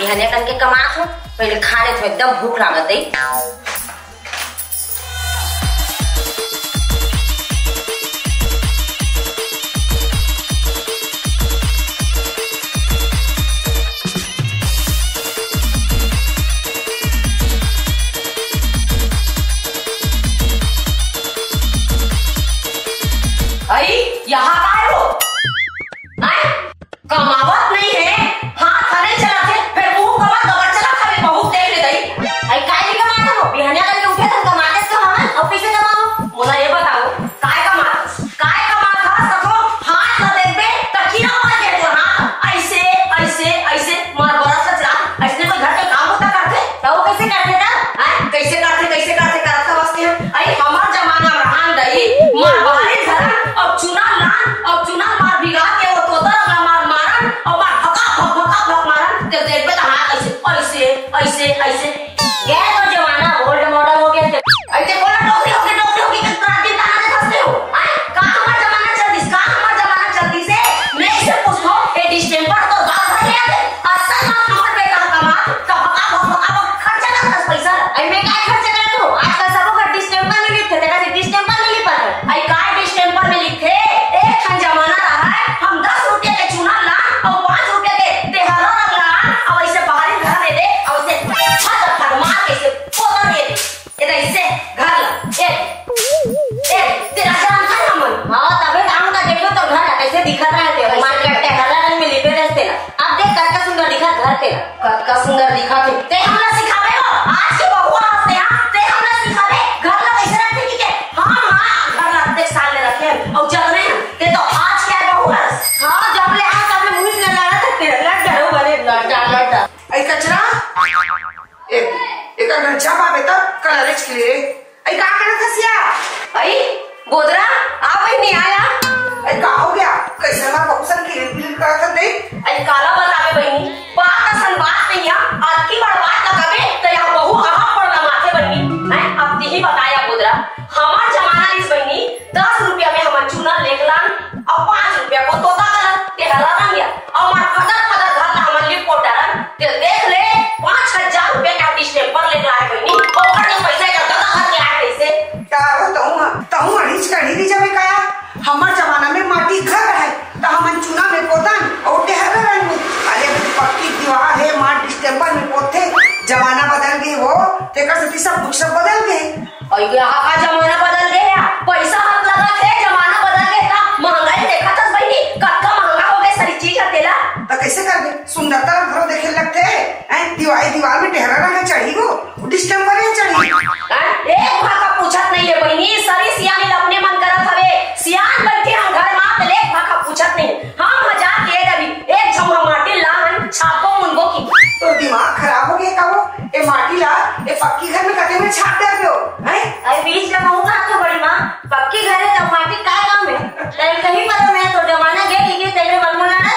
बिहाने करके कमात हो, पहले खा ले तो एकदम भूख लागत है। यहाँ का हो? कमावत नहीं है, हाथ हने चला थे, फिर मुंह कमा दबर चला खावे बहुत देख ले दई। आई काय नहीं कमाता हो? बिहाने करके उठे तो कमाते तो हम, अब कैसे कमाओ? मोला ये बताओ, काय कमाता सको हाथ न देबे तकिया मार के तो हां ऐसे ऐसे ऐसे मार बरस चला, ऐसे कोई घर के काम होता करते, तो वो कैसे करते ना? हां कैसे करते करता बसते हैं। आई हमार जमाना में हां दई मार बाहर घर अब चुना मार बिगा के वो तोता मार मारन और मार भका मारन ते देख पे हाथ ऐसे ये तो जमाना ओल्ड मॉडल हो गया। ऐसे बोला नौकरी होगी कि दिन ताना से फंसते हो। का हमारा जमाना चलती से मैं इसे पूछो ए डिस्टेंपर तो बात है यार असल नंबर पे कमा तो भका खर्चा कर पैसा आई मैं काय खर्च कर तू आजकल सब का डिस्टेंपर में लिखते तेरा डिस्टेंपर में लिखा है आई काय डिस्टेंपर में लिखे एक खन जमाना रहा है हम 10 रुपए के चूना ला और 5 रुपए के तेहारा ला और ऐसे बाहरी घर दे दे और ऐसे छत फरमा के से पोता दे दे ये ऐसे घर ला ए तेरा जान था ना मन हां तबे काम का देखो तो घर कैसे दिखा रहा है तेरा मार्केट के हरा रंग में लिपे रहते ना अब देख का सुंदर दिखा घर तेरा का सुंदर दिखा ते हमरा सिखावे हो आज के बहुआ हंसते हां ते हमरा सिखावे घर ला कैसे रखते की के हां घर ला देख साल ले रखे और जब नहीं ते तो आज क्या बहुआ हां जब ले हां तब मुंह से लड़ा था तेरा लड़ डरो बने लड़ा आई कचरा एक घंटा बाबे तक कलरेज के लिए आई का करत हसिया आई गोदरा आ भाई नहीं आया आई का हो गया कैसे ना बक्सन की बिल करत दे आई काला बतावे बहनी बात असन बात नहीं है आज की बड़ बात लगावे तो यह बहु कहां पर लमाथे बनी मैं अब ही बताया गोदरा हमार जमाना इस बहनी 10 रुपया में हम चूना लेखलान और 5 रुपया को तोता कलर ते हरा रंग या और मार फदर घर ना हमन लिप पोटरन ते देख ले 5000 रुपया का डिस्टेंपर लेके आए बहनी और के पैसा का दादा घर के आए कैसे का तहु अड़ीच कड़ी दी जावे काया हमार जमाना में माटी घर है तो हमन चूना में पोतन और तेहरा रंग में अरे पक्की दीवार है मार डिस्टेंपर में पोते जमाना बदल गई हो तेकर सती सब कुछ बदल गए और यहाँ का जमाना बदल गया पैसा हाथ लगा थे जमाना बदल गया महंगाई देखा था बहनी कत्ता महंगा हो गया सारी चीज हतेला तो कैसे कर दे सुंदरता घरों देखे लगते हैं दीवार में टेहरा रंग चढ़ी हो डिस्टेंपर है चढ़ी एक भाका पूछत नहीं है बहनी सारी सियानी अपने मन करत हवे सियान बैठे हम घर में तो एक भाका पूछत नहीं हम मजाक के रवि एक झमहा माटी लाहन छापो मुनगो की तो दिमाग खराब हो गया का वो ए माटी ला ए पक्की घर में कटे में छाप दे हो हैं अरे बीच में कहूंगा तो बड़ी मां पक्की घर है तो माटी का काम है तेरे कहीं पर मैं तो जमाना गए कि तेरे मनमुना ना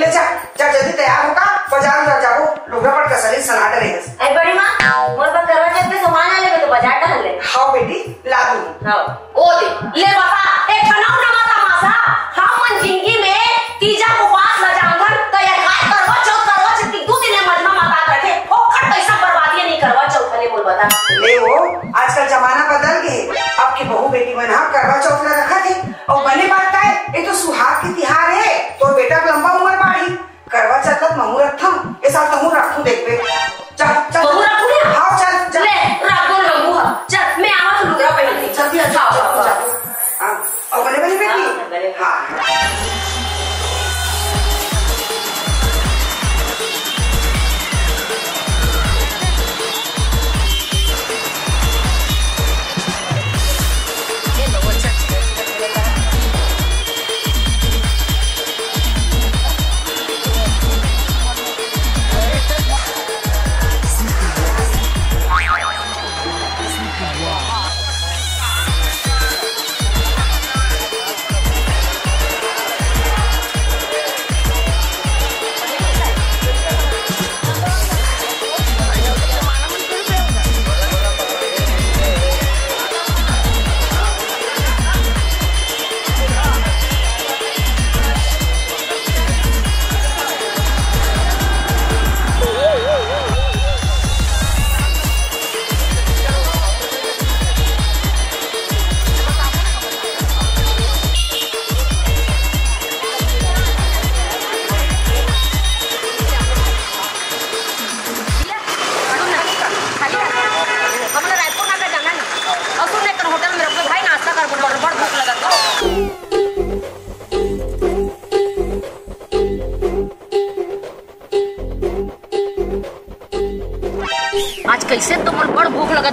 ले जा जल्दी तैयार होगा बाजार जा जाओ लोगरा पर कसरी सना डरे ए बड़ी मां मोर पर करवा चौथ पे सामान ले तो बाजार डाल ले हां बेटी ला दूं हां ओ दे ले बाबा एक बनाओ ना माता मासा हम मन जिंदगी में तीजा उपवास ल जाऊंगा तो ये काय करवा चौथ कि 2 दिन में मजना माता रखे ओकर पैसा बर्बादी नहीं करवा चौथ ले बोल बता ले वो आजकल जमाना बदल गए अब की बहू बेटी मन हां करवा चौथ ला रखा थे और बने बात है ये तो सुहाग की तिहार है तो बेटा लंबा उम्र बाढ़ी करवा चौथ मुहूर्त था ये साल तो रखूं देख पे चल बहु रखूं ना हां चल ले रखूं ना मुंह चल मैं आवा तो लुगरा पहन जल्दी अच्छा हां और बने बेटी हां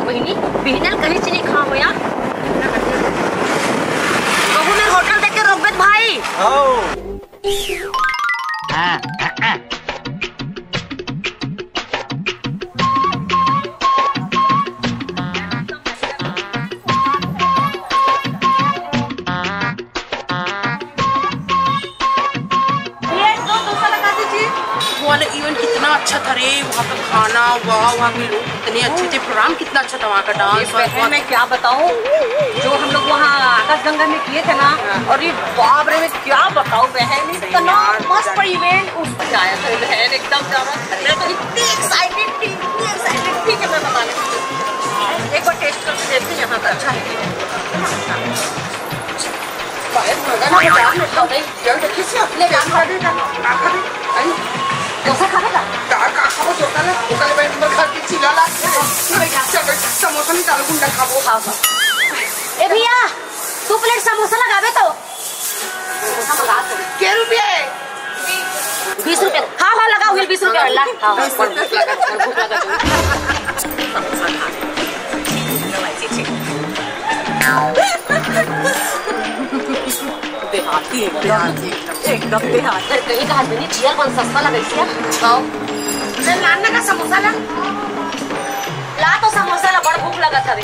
बहिनी बिहनल कहीं से नहीं खाओ यार। बहू मैं होटल देख के रोकबेत भाई। इवेंट कितना अच्छा था रे, वहाँ का खाना, वहाँ के लोग कितने अच्छे थे, प्रोग्राम कितना अच्छा था, वहाँ का डांस। मैं क्या बताऊँ, जो हम लोग वहाँ आकाशगंगा में किए थे ना, और ये बाप रे मैं क्या बताऊँ बहन, इतना मस्त इवेंट उसमें आया था बहन, एकदम ज्यादा मैं तो इतनी एक्साइटेड थी कि मैं बता नहीं सकती। एक बार टेस्ट करके देखते हैं यहाँ का। अच्छा है समोसा नहीं डालो गुंडा खाबो। ए भैया 2 प्लेट समोसा लगावे तो क्या रुपया है? 20 रुपए। हाँ लगाओ 20 रुपए वाला। देहाती एकदम देहाती। कहीं का नहीं चेयर बन सस्ता लगा इसका। खाओ नाना का समोसा ला तो समोसा ला, बड़ भूख लगा था रे।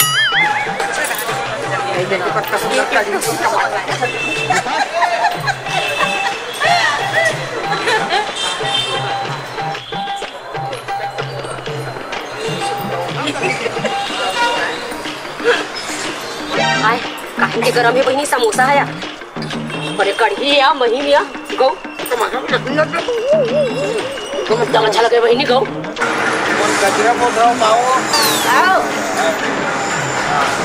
काहे के गरम है बहिनी समोसा है या बड़े कढ़ी या महीन या गौ एकदम अच्छा लगे बहिनी गौ।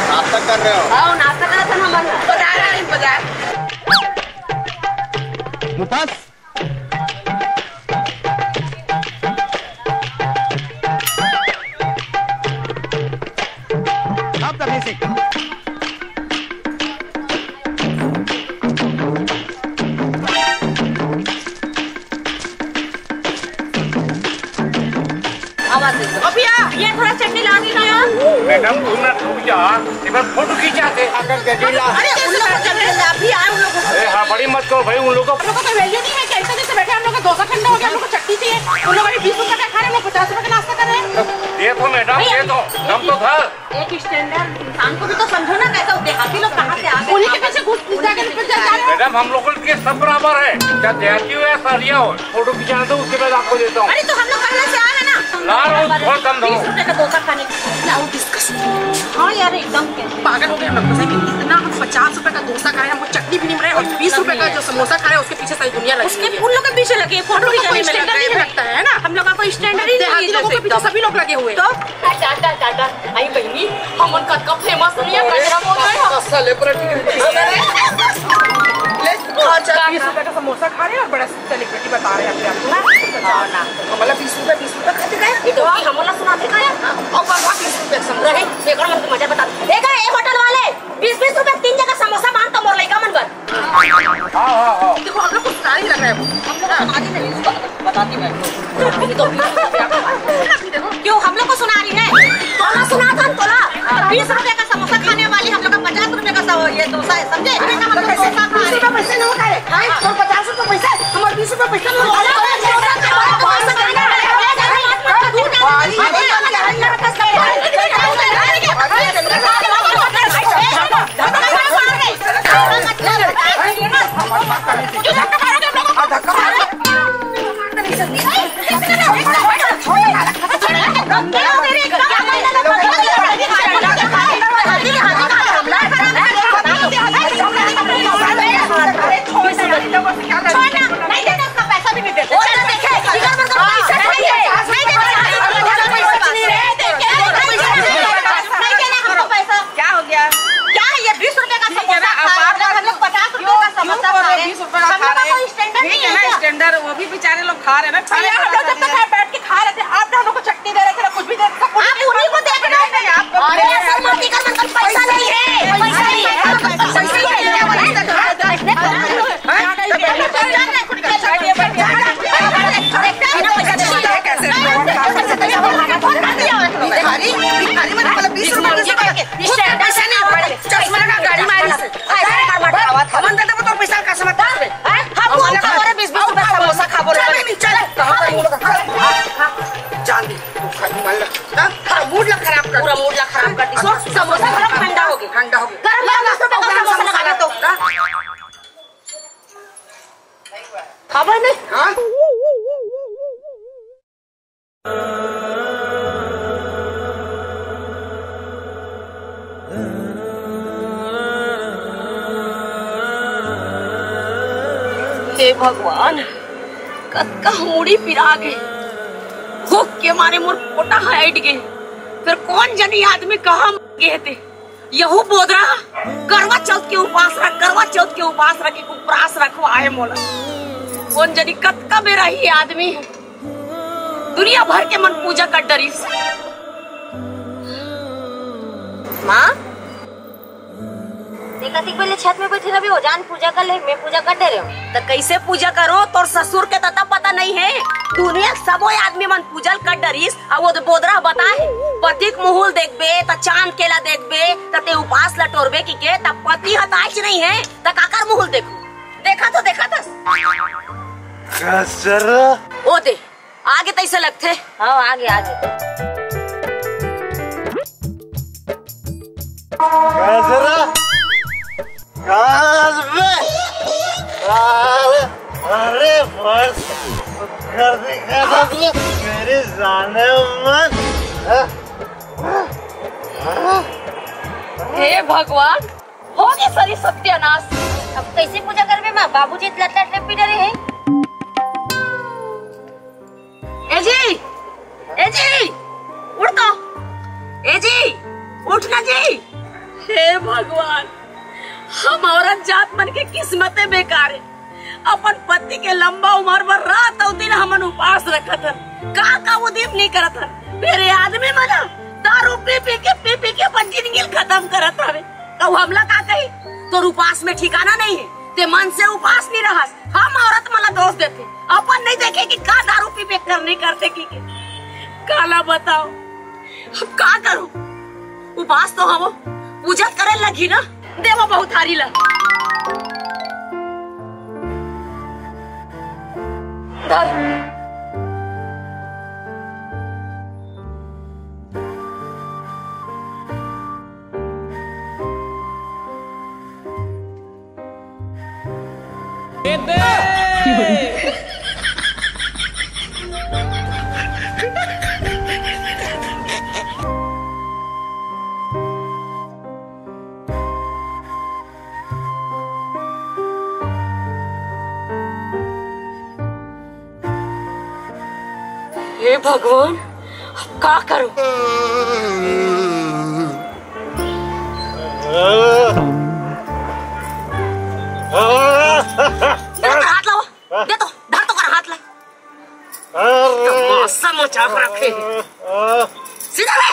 नाश्ता कर रहे हो? आओ नाश्ता करा था ना बाजार। मुफास Stop the music. ये थोड़ा चटनी ला दी ना यार। मैडम रुक जा, फोटो खींचाते अरे उन लोग अभी आए उन लोगों को। हाँ बड़ी मत करो भाई, उन लोगों हम लोग का वैल्यू नहीं है क्या? ऐसे जैसे बैठे हम लोग का डोसा ठंडा हो गया, हम लोग को चटनी चाहिए, उन लोग अभी 20 रुपए का खा रहे हैं, लोग 50 रुपए का नाश्ता कर रहे हैं। दे दो मैडम, दे दो, दम तो था। एक स्टैंडर्ड इंसान को भी तो समझो ना, कैसा देहाती लोग कहाँ से आ गए। उन्हीं के पीछे घुस जा रहे हो। मैडम हम लोगों के सब बराबर है, क्या देहाती हो या सारिया हो। फोटो खिंचाना दो, उसके बाद आपको देता हूँ। अरे तो हम लोग पहले से आ रहे ना। ला रहा हूँ, बहुत कम दो। 20 रुपए का डोसा खाने हाँ यार एकदम पागल हो गए हम लोग। इतना हम 50 रुपए का डोसा खा रहे हैं, हमको चटनी भी नहीं मिल रहा है, और 20 रुपए का जो समोसा खा रहे हैं उसके पीछे सारी दुनिया लगी है। उन लोग के पीछे लगे फोटो स्टैंडर्ड लगता है ना, हम लोग को स्टैंडर्ड ही देहाती लोगों के पीछे सभी लोग लगे हुए तो टाटा आई बहनी हम उनका कब फेमस नहीं है कचरा बोल रहे 20 रुपए का समोसा खा रहे हैं और बड़ा सेलिब्रिटी बता रहे हैं अपने आप को। हमारा 20 रुपए खाते गए तो हम लोग सुनाते खाया और 20 रुपए समोसा रहे देखो मन मजा बता देखा ए होटल वाले 20 रुपए 3 जगह समोसा मान तो मोर लइका मन कर। हाँ देखो हम लोग को सुना ही लग रहा है, हम लोग सुना दी नहीं बताती मैं तो क्यों हम लोग को सुना रही है? तोला सुना था तोला 20 रुपए का समोसा खाने वाली हम लोग का 50 रुपए का ये डोसा है समझे? हम लोग डोसा खा रहे हैं पैसे नहीं खाए तो 50 रुपए पैसा हमारे 20 रुपए पैसा वो भी बेचारे लोग खा रहे हैं ना। हम लोग जब तक बैठ के खा रहे थे आप हम लोग को चटनी दे रहे थे, कुछ भी दे रहे थे, आप उन्हीं को देख रहे हैं। अरे सर मस्ती कर मतलब पैसा नहीं है, पैसा नहीं है, पैसा नहीं है। भिखारी मैंने 20 रुपए हे भगवान, कत्का मुड़ी पिरा गए, भूख के मारे मोर पोटा हट गए। फिर कौन जनी आदमी कहाँ गए थे? यहू बोदरा करवा चौथ के उपास रख, करवा चौथ के उपास रख, उपरास रखवा है मोला। कौन जनी कत्का में रही आदमी है, दुनिया भर के मन पूजा कर डरी। माँ देखा थी पहले छत में बैठी रही हो, जान पूजा कर ले, मैं पूजा कर दे रही हूँ। तो कैसे पूजा करो? तोर ससुर के तता पता नहीं है। दुनिया सबो आदमी मन पूजल कर डरीस, और वो बोदरा बताए पतिक मुहुल देखबे, त चांद केला देखबे, त ते उपास लटोरबे की के, तब पति हताश नहीं है, त काकर मुहुल देखो। देखा तो देखा था ओ दे आगे तैसे लगते। हाँ आगे आगे अरे बस मेरी जाने मन। हे भगवान, हो गए सारी सत्यानाश। अब कैसे पूजा करबे माँ? बाबूजी लट लट पी डरे हैं। ए जी उठ तो, ए जी उठना जी। हे भगवान, हम औरत जात मन के किस्मतें बेकार है। अपन पति के लंबा उम्र भर रात और दिन हमन उपास रखत हन, का उदीप नहीं करत हन। मेरे आदमी मना दारू पी पी के अपन जिंदगी खत्म करत हवे। तो हमला का कही? तो उपास में ठिकाना नहीं है, ते मन से उपास नहीं रहस। हम औरत मला दोष देते, अपन नहीं देखे कि का दारू पी पे कर नहीं करते की के। काला बताओ अब का करूं? उपास तो हम पूजा करे लगी ना, देवा बहुत हारी ला। हे भगवान, का करूं? हाथ लाओ, दे तो धर तो कर हाथ ला। तमाशा मचा के रखे सीधा ले।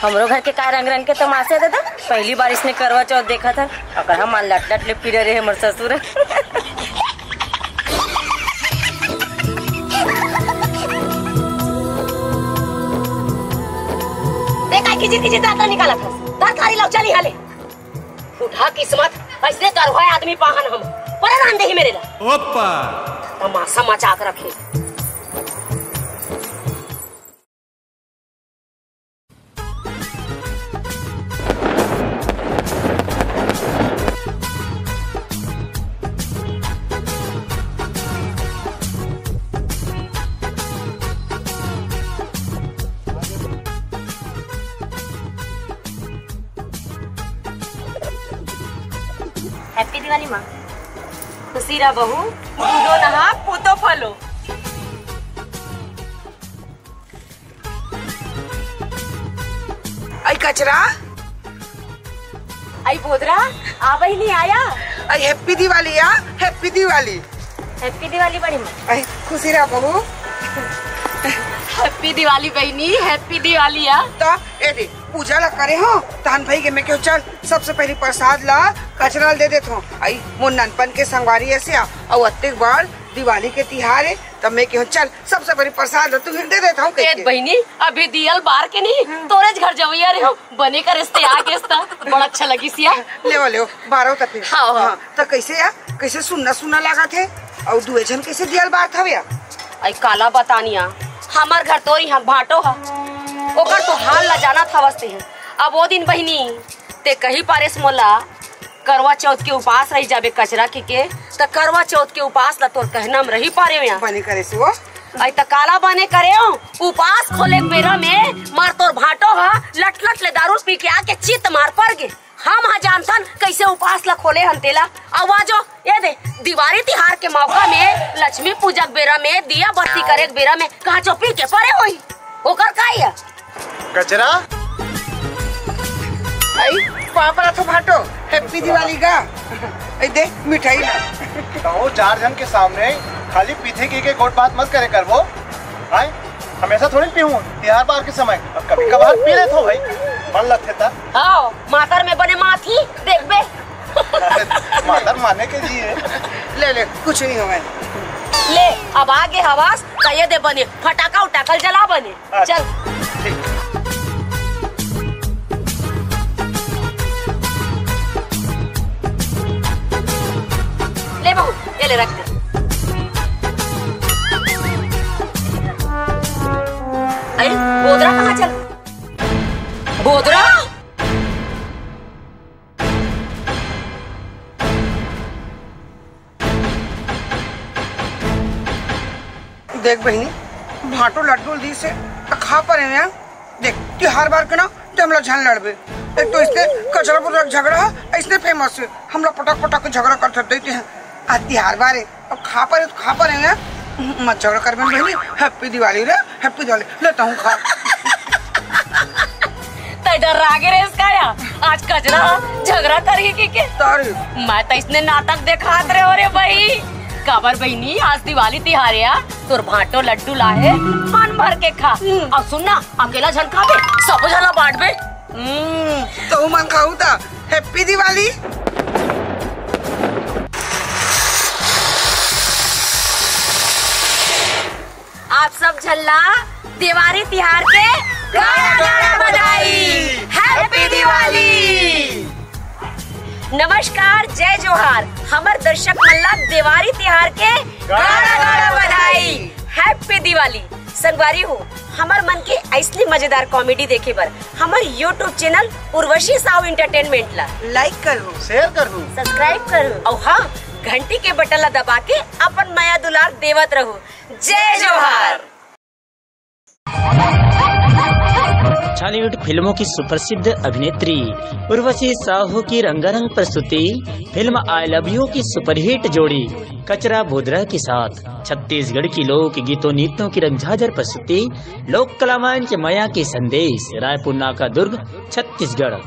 हमरो घर के का रंग रंग के तमाशे दादा। पहली बार इसने करवा चौथ देखा था, अगर हम लट लट ले पीड़े रहे हमर ससुर। देखा किसी दाता निकाला था, तरकारी लो चली हाले। उठा किस्मत, ऐसे करवाए आदमी पाहन हम परेशान दे ही मेरे ला। ओप्पा तमाशा मचा के रखे। हैप्पी दिवाली माँ। खुशी रहा बहू, दूधो नहा पूतो फलो। आई कचरा, आई बोदरा आवा ही नहीं आया। आई हैप्पी दिवाली या हैप्पी दिवाली। हैप्पी दिवाली बड़ी माँ। आई खुशी रहा बहू। हैप्पी दिवाली बहनी, हैप्पी दिवाली या। तो ए दे पूजा ला करे हो तहन भाई के मैं क्यों चल सबसे पहले प्रसाद ला कचरा दे देत हूँ। आई मुन्ननपन के संगवारी ऐसे और अत्तेक बार दिवाली के तिहार है, तब मैं क्यों चल सबसे पहले प्रसाद तू दे देता हूँ। बहनी अभी दियल बार के नहीं, तोरे घर जवैया रे हो बने का रिश्ते आ के बड़ा अच्छा लगी सिया। ले बारह तक। हाँ तो कैसे या कैसे सुनना लगा थे और दुए जन कैसे दियल बार था भैया। आई काला बतानिया, हमार घर तोरी हम भाटो हा, ओकर तो हाल ला जाना था वस्ते है। अब वो दिन बहनी ते कहीं पारेस मोला करवा चौथ के उपास रही जाबे कचरा के तो करवा चौथ के उपास ला तोर कहना में रही पारे यहाँ बने करे से वो आई त काला बने करे हो उपास खोले बेरा में मार तोर भाटो हा लट लट ले दारू पी के आके चित मार पड़ गे। हम हा जानसन कैसे उपास ला खोले हंतेला। आवाजो ये दे दिवाली तिहार के मौका में लक्ष्मी पूजा बेरा में दिया बत्ती करे बेरा में कहा चो पी के परे होई ओकर काई है कचरा आई पापा तो भाटो हैप्पी दिवाली का आई दे मिठाई ला। कहो 4 जन के सामने खाली पीछे की के गोट बात मत करे कर वो। आए हमेशा थोड़ी पीऊं त्योहार बार के समय अब कभी कभार पी लेते हो भाई मन लगते था। आओ मातर में बने माथी देख बे मातर माने के लिए ले ले कुछ नहीं हुआ ले अब आगे हवास कहिए दे बने फटाका उटाकल जला बने चल ले बहू ये ले रख दे। अरे बोदरा कहाँ चल बोदरा देख बहनी भाटो लड्डू दी से खा पर है देख त्योहार बार के ना जमला झन लड़बे एक तो इसने कचरा पुरा झगड़ा है इसने फेमस है हम लोग पटक पटक झगड़ा कर सकते हैं आज त्योहार बार है अब खा पर है मत झगड़ा कर बहनी हैप्पी दिवाली रे हैप्पी दिवाली लेता हूँ खा डर आगे रे इसका या आज कचरा झगड़ा करेगी के तारी मैं तो इसने नाटक दिखात रहे हो रे भाई काबर बहनी आज दिवाली तिहार या तोर भाटो लड्डू लाए मन भर के खा और सुनना अकेला झन खाबे सब झला बांट बे तो मन खाऊ था हैप्पी दिवाली। आप सब झल्ला दिवाली तिहार के गाना बधाई हैप्पी दिवाली। नमस्कार जय जोहार हमर दर्शक मल्ला दिवाली तिहार के गाना बधाई हैप्पी दिवाली। संगवारी हो हमार मन के ऐसली मजेदार कॉमेडी देखे बर हमार YouTube channel Urvashi Sahu entertainment ला लाइक करो शेयर कर दूं सब्सक्राइब करो और हाँ घंटी के बटन ला दबा के अपन माया दुलार देवत रहो। जय जोहार। बॉलीवुड फिल्मों की सुप्रसिद्ध अभिनेत्री उर्वशी साहू की रंगारंग प्रस्तुति फिल्म आई लव यू की सुपरहिट जोड़ी कचरा बोदरा के साथ छत्तीसगढ़ की लोक गीतों नृत्यों की रंगझाझर प्रस्तुति लोक कला मंच माया के संदेश रायपुर नाका दुर्ग छत्तीसगढ़।